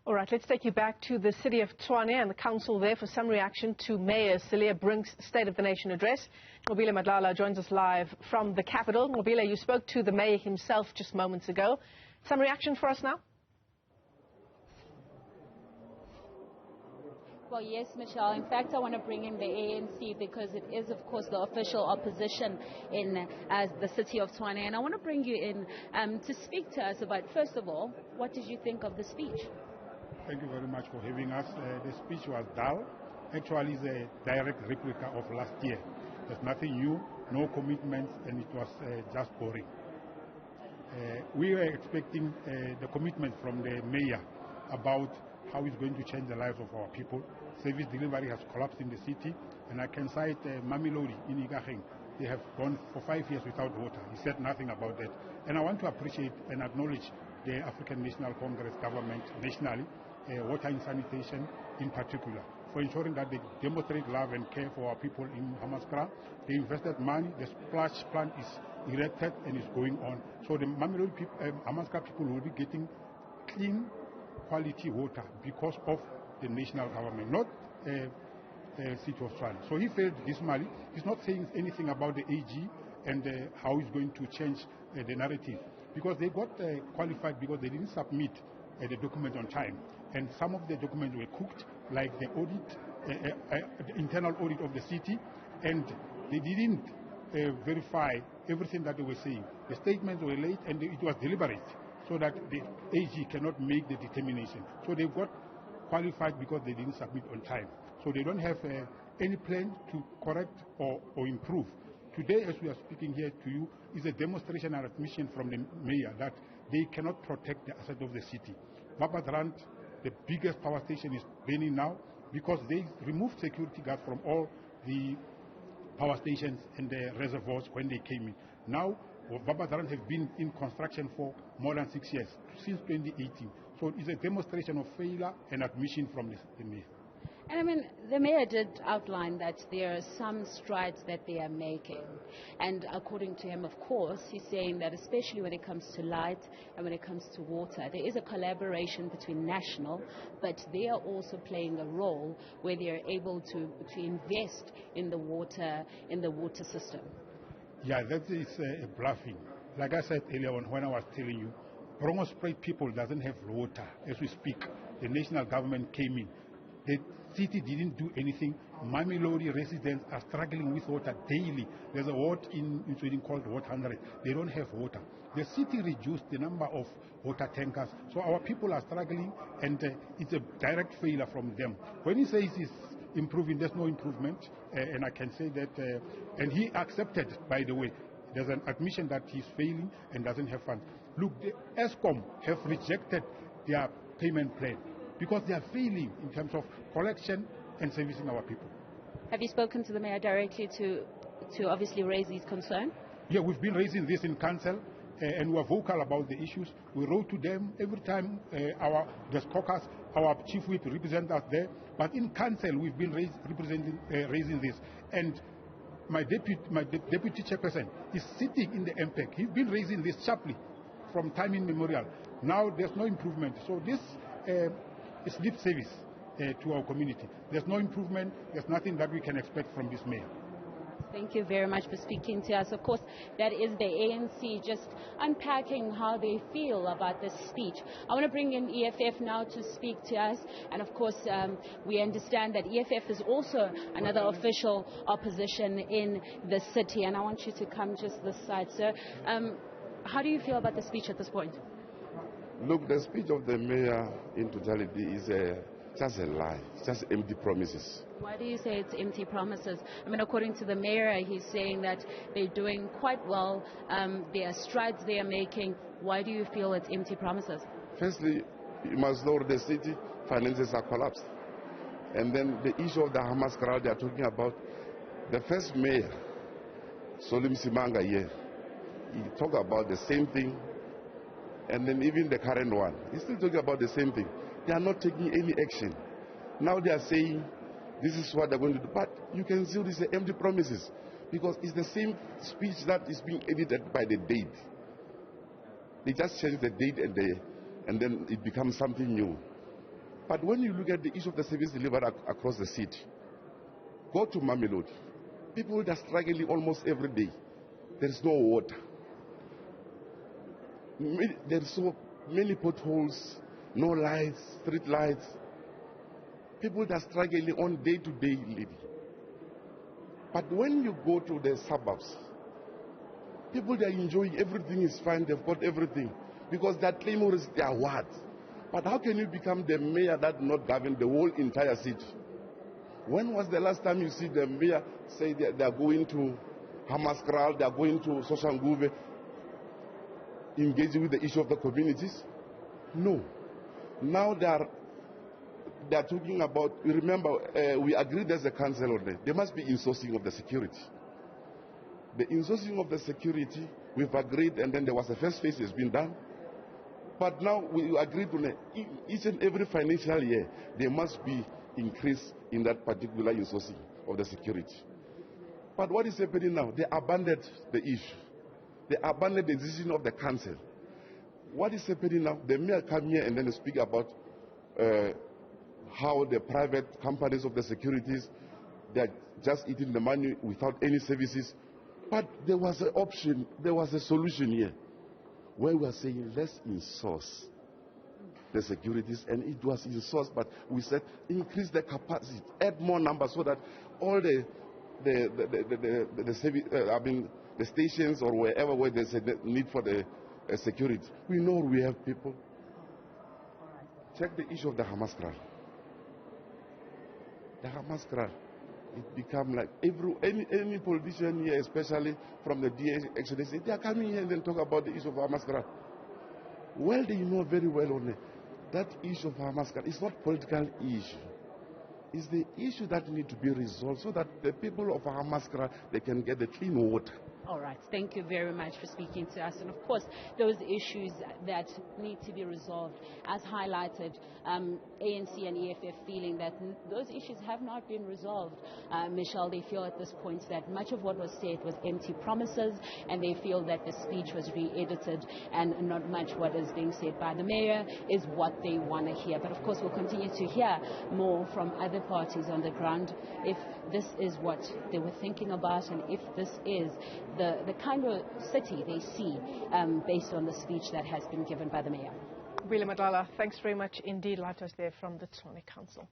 All right, let's take you back to the city of Tshwane and the council there for some reaction to Mayor Cilliers Brink's State of the Nation address. Nqobile Madlala joins us live from the capital. Nqobile, you spoke to the mayor himself just moments ago. Some reaction for us now? Well, yes, Michelle. In fact, I want to bring in the ANC because it is, of course, the official opposition in the city of Tshwane. And I want to bring you in to speak to us about, first of all, what did you think of the speech? Thank you very much for having us. The speech was dull. Actually, it's a direct replica of last year. There's nothing new, no commitments, and it was just boring. We were expecting the commitment from the mayor about how it's going to change the lives of our people. Service delivery has collapsed in the city, and I can cite Mamelodi in Ikageng. They have gone for 5 years without water. He said nothing about that. And I want to appreciate and acknowledge the African National Congress government nationally, water and sanitation in particular, for ensuring that they demonstrate love and care for our people in Hammanskraal. They invested money, the splash plant is erected and is going on. So the Mamelodi people, Hammanskraal people will be getting clean, quality water because of the national government, not city of Tshwane. So he failed dismally. He's not saying anything about the AG and how he's going to change the narrative, because they got qualified because they didn't submit the document on time, and some of the documents were cooked, like the audit, the internal audit of the city, and they didn't verify everything that they were saying. The statements were late and it was deliberate, so that the AG cannot make the determination. So they got qualified because they didn't submit on time. So they don't have any plan to correct or improve. Today, as we are speaking here to you, is a demonstration and admission from the mayor that they cannot protect the asset of the city. Babadrand, the biggest power station, is burning now because they removed security guards from all the power stations and the reservoirs when they came in. Now, Babadrand has been in construction for more than 6 years, since 2018. So it's a demonstration of failure and admission from the mayor. And I mean, the mayor did outline that there are some strides that they are making. And according to him, of course, he's saying that especially when it comes to light and when it comes to water, there is a collaboration between national, but they are also playing a role where they are able to invest in the water system. Yeah, that is bluffing. Like I said earlier on when I was telling you, Brongo Spray people doesn't have water as we speak. The national government came in. The city didn't do anything. Mamelodi residents are struggling with water daily. There's a ward in Sweden called Ward 100. They don't have water. The city reduced the number of water tankers. So our people are struggling, and it's a direct failure from them. When he says it's improving, there's no improvement. And I can say that, and he accepted, by the way, there's an admission that he's failing and doesn't have funds. Look, the ESCOM have rejected their payment plan because they are failing in terms of collection and servicing our people. Have you spoken to the mayor directly to obviously raise these concerns? Yeah, we've been raising this in council, and we are vocal about the issues. We wrote to them every time the caucus, our chief whip represents us there. But in council, we've been raising this. And my deputy chairperson is sitting in the MPEC. He's been raising this sharply from time immemorial. Now there's no improvement. So this is lip service to our community. There's no improvement. There's nothing that we can expect from this mayor. Thank you very much for speaking to us. Of course, that is the ANC just unpacking how they feel about this speech. I want to bring in EFF now to speak to us. And of course, we understand that EFF is also another official opposition in the city. And I want you to come just this side, sir. How do you feel about the speech at this point? Look, the speech of the mayor in totality is just a lie, just empty promises. Why do you say it's empty promises? I mean, according to the mayor, he's saying that they're doing quite well. There are strides they are making. Why do you feel it's empty promises? Firstly, you must know the city finances are collapsed. And then the issue of the Hammanskraal they are talking about, the first mayor, Solim Simanga here, he talked about the same thing. And then even the current one, he's still talking about the same thing. They are not taking any action. Now they are saying this is what they're going to do. But you can see these are empty promises because it's the same speech that is being edited by the date. They just change the date and then it becomes something new. But when you look at the issue of the service delivered across the city, go to Mamelodi. People are struggling almost every day. There is no water. There are so many potholes, no lights, street lights. People are struggling on day-to-day living. But when you go to the suburbs, people are enjoying everything is fine, they've got everything. Because that claim is their word. But how can you become the mayor that not govern the whole entire city? When was the last time you see the mayor say they are going to Hammaskral, they are going to Soshanguve, engaging with the issue of the communities? No. Now they are talking about, remember, we agreed as a council on that. There must be insourcing of the security. The insourcing of the security, we've agreed, and then there was the first phase has been done. But now we agreed on each and every financial year, there must be increase in that particular insourcing of the security. But what is happening now? They abandoned the issue. They abandoned the decision of the council. What is happening now? The mayor come here and then speak about how the private companies of the securities, they are just eating the money without any services. But there was an option, there was a solution here, where we are saying let's insource the securities, and it was insourced, but we said increase the capacity, add more numbers so that all the stations or wherever where there's a need for the security, we know we have people. Check the issue of the Hammaskral. The Hammaskral, it become like any politician here, especially from the DA, actually say they are coming here and then talk about the issue of Hammaskral. Well, they know very well on it. That issue of Hammaskral is not political issue. It's the issue that need to be resolved so that the people of Hammaskral, they can get the clean water. All right. Thank you very much for speaking to us. And of course, those issues that need to be resolved, as highlighted, ANC and EFF feeling that those issues have not been resolved. Michelle, they feel at this point that much of what was said was empty promises, and they feel that the speech was re-edited and not much what is being said by the mayor is what they want to hear. But of course, we'll continue to hear more from other parties on the ground if this is what they were thinking about and if this is the kind of city they see based on the speech that has been given by the mayor. Wile Madlala, thanks very much indeed. Live to us there from the Tshwane Council.